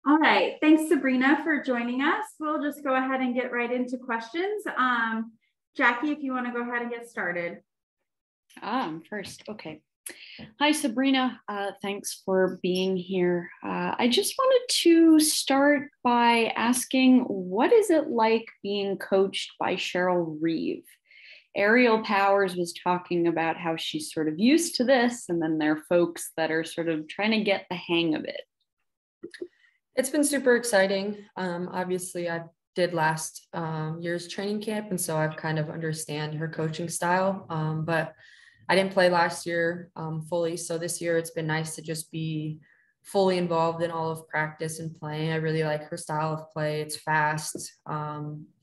All right. Thanks, Sabrina, for joining us. We'll just go ahead and get right into questions. Jackie, if you want to go ahead and get started. First. Okay. Hi, Sabrina. Thanks for being here. I just wanted to start by asking, what is it like being coached by Cheryl Reeve? Ariel Powers was talking about how she's sort of used to this, and then there are folks that are sort of trying to get the hang of it. It's been super exciting. Obviously, I did last year's training camp, and so I've kind of understand her coaching style. But I didn't play last year fully, so this year it's been nice to just be fully involved in all of practice and playing. I really like her style of play. It's fast.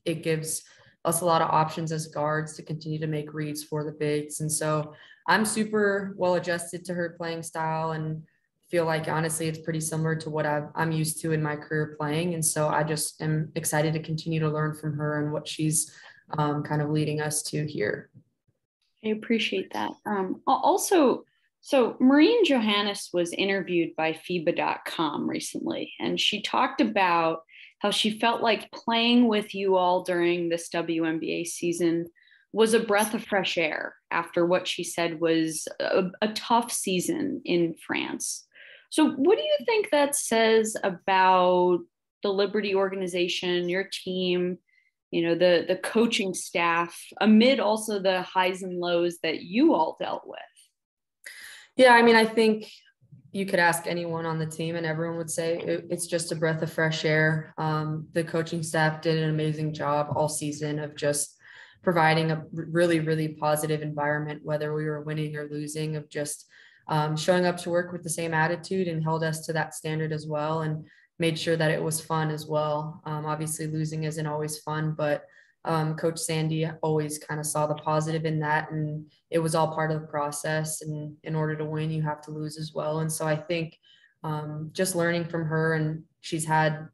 It gives us a lot of options as guards to continue to make reads for the bigs, and so I'm super well adjusted to her playing style and feel like honestly it's pretty similar to what I'm used to in my career playing. And so I just am excited to continue to learn from her and what she's kind of leading us to here. I appreciate that. Also, so Maureen Johannes was interviewed by FIBA.com recently, and she talked about how she felt like playing with you all during this WNBA season was a breath of fresh air after what she said was a tough season in France. So what do you think that says about the Liberty organization, your team, the coaching staff, amid also the highs and lows that you all dealt with? Yeah, I mean, I think you could ask anyone on the team and everyone would say it's just a breath of fresh air. The coaching staff did an amazing job all season of just providing a really, really positive environment, whether we were winning or losing, of just showing up to work with the same attitude, and held us to that standard as well, and made sure that it was fun as well. Obviously losing isn't always fun, but Coach Sandy always kind of saw the positive in that, and it was all part of the process. And in order to win, you have to lose as well. And so I think just learning from her, and she's had,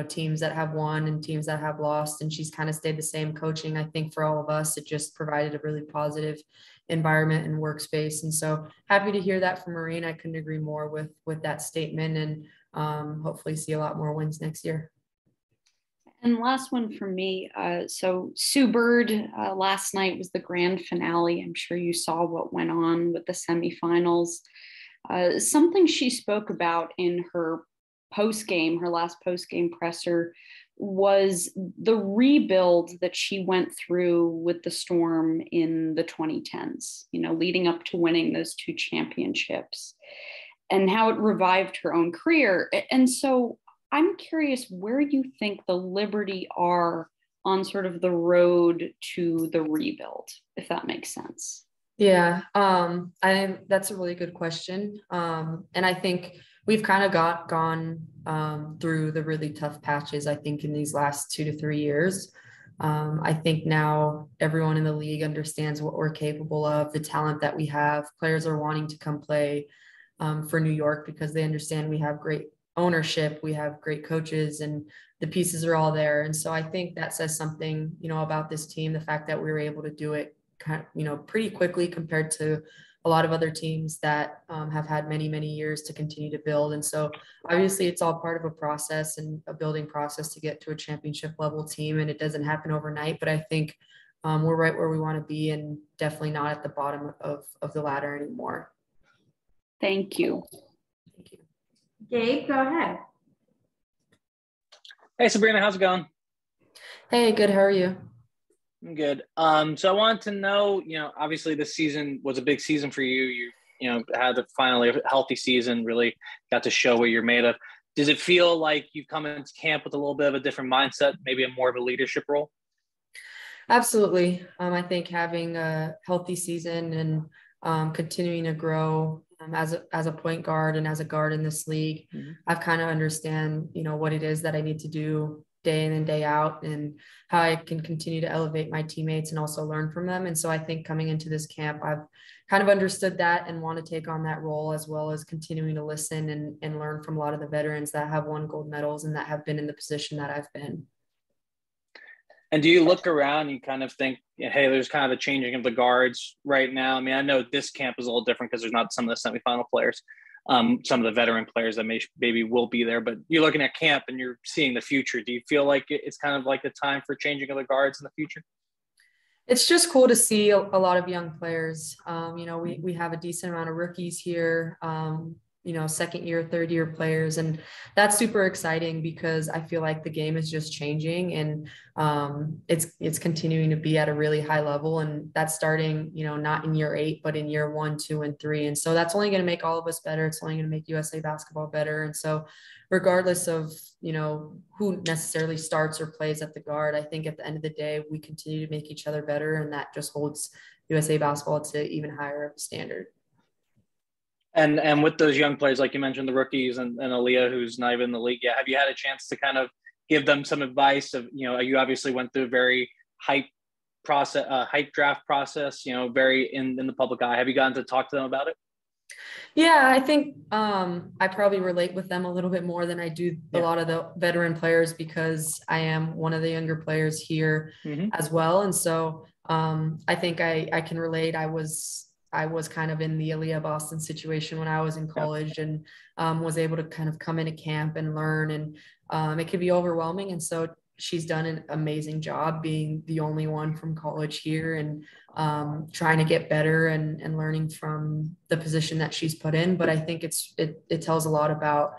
teams that have won and teams that have lost, and she's kind of stayed the same coaching. I think for all of us, it just provided a really positive environment and workspace. And so happy to hear that from Maureen. I couldn't agree more with that statement, and hopefully see a lot more wins next year. And last one from me. So Sue Bird, last night was the grand finale. I'm sure you saw what went on with the semifinals. Something she spoke about in her last post-game presser, was the rebuild that she went through with the Storm in the 2010s, leading up to winning those 2 championships, and how it revived her own career. And so I'm curious where you think the Liberty are on sort of the road to the rebuild, if that makes sense. Yeah, that's a really good question. And I think we've kind of gone through the really tough patches, I think, in these last 2 to 3 years. I think now everyone in the league understands what we're capable of, the talent that we have. Players are wanting to come play for New York because they understand we have great ownership, we have great coaches, and the pieces are all there. And so I think that says something, about this team, the fact that we were able to do it pretty quickly compared to a lot of other teams that have had many, many years to continue to build. And so obviously it's all part of a process and a building process to get to a championship level team. And it doesn't happen overnight, but I think we're right where we want to be, and definitely not at the bottom of the ladder anymore. Thank you. Thank you. Gabe, go ahead. Hey, Sabrina, how's it going? Hey, good. How are you? I'm good. So I wanted to know, obviously this season was a big season for you. You had finally a healthy season, really got to show what you're made of. Does it feel like you've come into camp with a little bit of a different mindset, maybe a more of a leadership role? Absolutely. I think having a healthy season and continuing to grow as a point guard and as a guard in this league, I've kind of understand, what it is that I need to do day in and day out, and how I can continue to elevate my teammates and also learn from them. And so I think coming into this camp, I've kind of understood that and want to take on that role, as well as continuing to listen and learn from a lot of the veterans that have won gold medals and that have been in the position that I've been. And do you look around and you kind of think, hey, there's kind of a changing of the guards right now? I mean, I know this camp is a little different because there's not some of the semifinal players. some of the veteran players that maybe will be there. But you're looking at camp and you're seeing the future. Do you feel like it's kind of like the time for changing of the guards in the future? It's just cool to see a lot of young players. We have a decent amount of rookies here, second year, third year players. And that's super exciting because I feel like the game is just changing and it's continuing to be at a really high level. And that's starting, not in year 8, but in year 1, 2, and 3. And so that's only going to make all of us better. It's only going to make USA basketball better. And so regardless of, who necessarily starts or plays at the guard, I think at the end of the day, we continue to make each other better. And that just holds USA basketball to even higher of a standard. And with those young players, like you mentioned, the rookies and Aaliyah, who's not even in the league yet, have you had a chance to kind of give them some advice of, you obviously went through a very hype draft process, very in the public eye. Have you gotten to talk to them about it? Yeah, I think I probably relate with them a little bit more than I do a lot of the veteran players because I am one of the younger players here as well. And so I think I can relate. I was kind of in the Aaliyah Boston situation when I was in college and was able to kind of come into camp and learn. And it can be overwhelming. And so she's done an amazing job being the only one from college here and trying to get better and learning from the position that she's put in. But I think it tells a lot about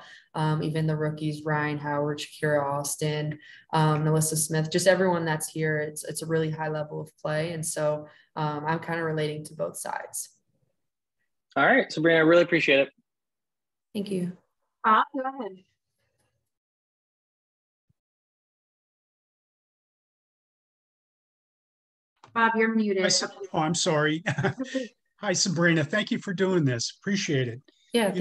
even the rookies, Ryan Howard, Shakira Austin, Melissa Smith, just everyone that's here. It's a really high level of play. And so I'm kind of relating to both sides. All right, Sabrina, I really appreciate it. Thank you. Go ahead. Bob, you're muted. I'm sorry. Hi, Sabrina. Thank you for doing this. Appreciate it. Yeah.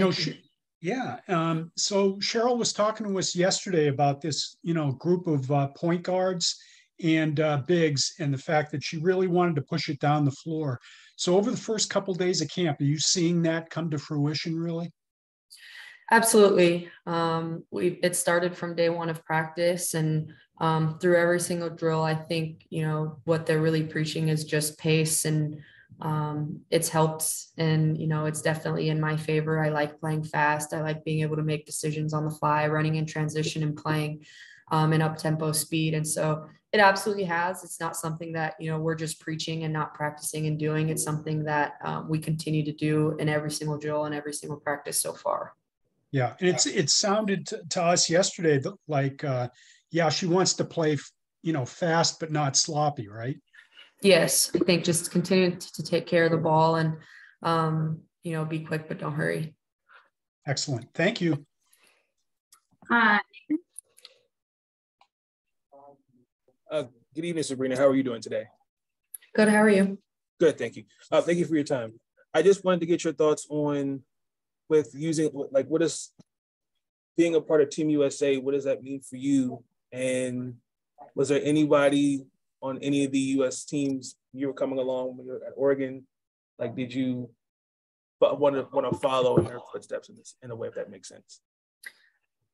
So Cheryl was talking to us yesterday about this, group of point guards and bigs, and the fact that she really wanted to push it down the floor. So over the first couple of days of camp, are you seeing that come to fruition, really? Absolutely. It started from day 1 of practice and through every single drill. I think, what they're really preaching is just pace, and it's helped. And, it's definitely in my favor. I like playing fast. I like being able to make decisions on the fly, running in transition and playing in up-tempo speed. And so it absolutely has. It's not something that, we're just preaching and not practicing and doing. It's something that we continue to do in every single drill and every single practice so far. Yeah. And it sounded to us yesterday that like, she wants to play, fast, but not sloppy, right? Yes. I think just continue to take care of the ball and, be quick, but don't hurry. Excellent. Thank you. Good evening, Sabrina. How are you doing today? Good. How are you? Good. Thank you. Thank you for your time. I just wanted to get your thoughts on with using, like, what is being a part of Team USA? What does that mean for you? And was there anybody on any of the U.S. teams you were coming along when you were at Oregon? Like, did you want to follow in their footsteps in a way, if that makes sense?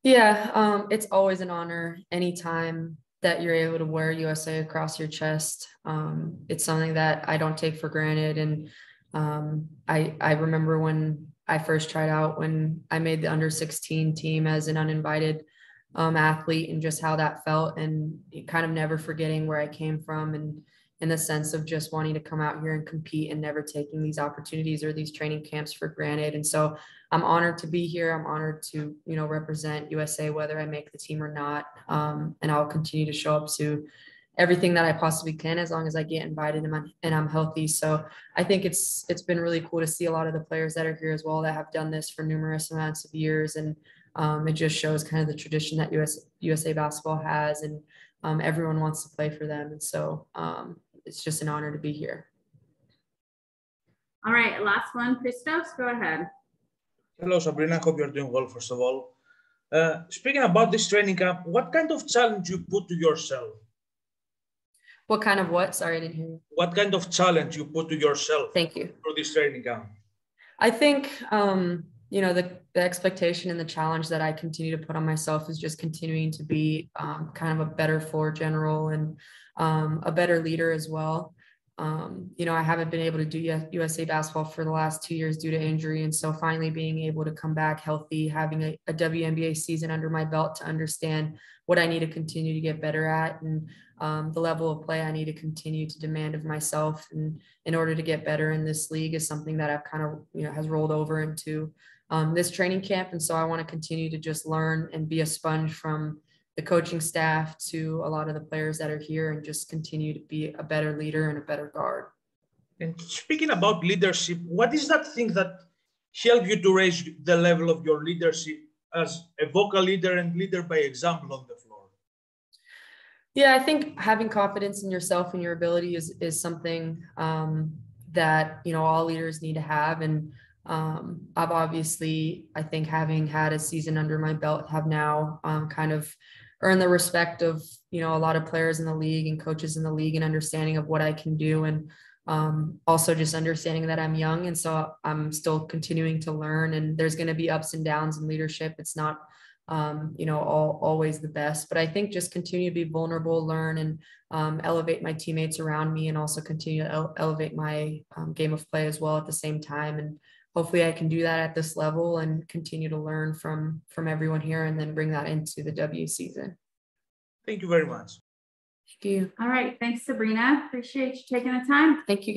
Yeah, it's always an honor anytime that you're able to wear USA across your chest. It's something that I don't take for granted. And I remember when I first tried out, when I made the under 16 team as an uninvited athlete, and just how that felt, and kind of never forgetting where I came from, and in the sense of just wanting to come out here and compete and never taking these opportunities or these training camps for granted. And so I'm honored to be here. I'm honored to, represent USA, whether I make the team or not. And I'll continue to show up to everything that I possibly can, as long as I get invited and I'm healthy. So I think it's been really cool to see a lot of the players that are here as well that have done this for numerous amounts of years. And it just shows kind of the tradition that USA basketball has, and everyone wants to play for them. And so it's just an honor to be here. All right, last one, Christos, go ahead. Hello, Sabrina. Hope you're doing well, first of all. Speaking about this training camp, what kind of challenge you put to yourself? What kind of what? Sorry, I didn't hear you. What kind of challenge you put to yourself? Thank you. For this training camp? I think, the expectation and the challenge that I continue to put on myself is just continuing to be kind of a better floor general and a better leader as well. I haven't been able to do USA basketball for the last 2 years due to injury. And so finally being able to come back healthy, having a WNBA season under my belt to understand what I need to continue to get better at and the level of play I need to continue to demand of myself. And in order to get better in this league is something that I've kind of, has rolled over into this training camp. And so I want to continue to just learn and be a sponge from the coaching staff to a lot of the players that are here and just continue to be a better leader and a better guard. And speaking about leadership, what is that thing that helped you to raise the level of your leadership as a vocal leader and leader by example on the floor? Yeah, I think having confidence in yourself and your ability is something that, all leaders need to have. And I've obviously, I think having had a season under my belt, have now kind of earned the respect of, a lot of players in the league and coaches in the league and understanding of what I can do. And also just understanding that I'm young. And so I'm still continuing to learn, and there's going to be ups and downs in leadership. It's not, always the best, but I think just continue to be vulnerable, learn, and elevate my teammates around me, and also continue to elevate my game of play as well at the same time. And hopefully I can do that at this level and continue to learn from everyone here and then bring that into the W season. Thank you very much. Thank you. All right. Thanks, Sabrina. Appreciate you taking the time. Thank you.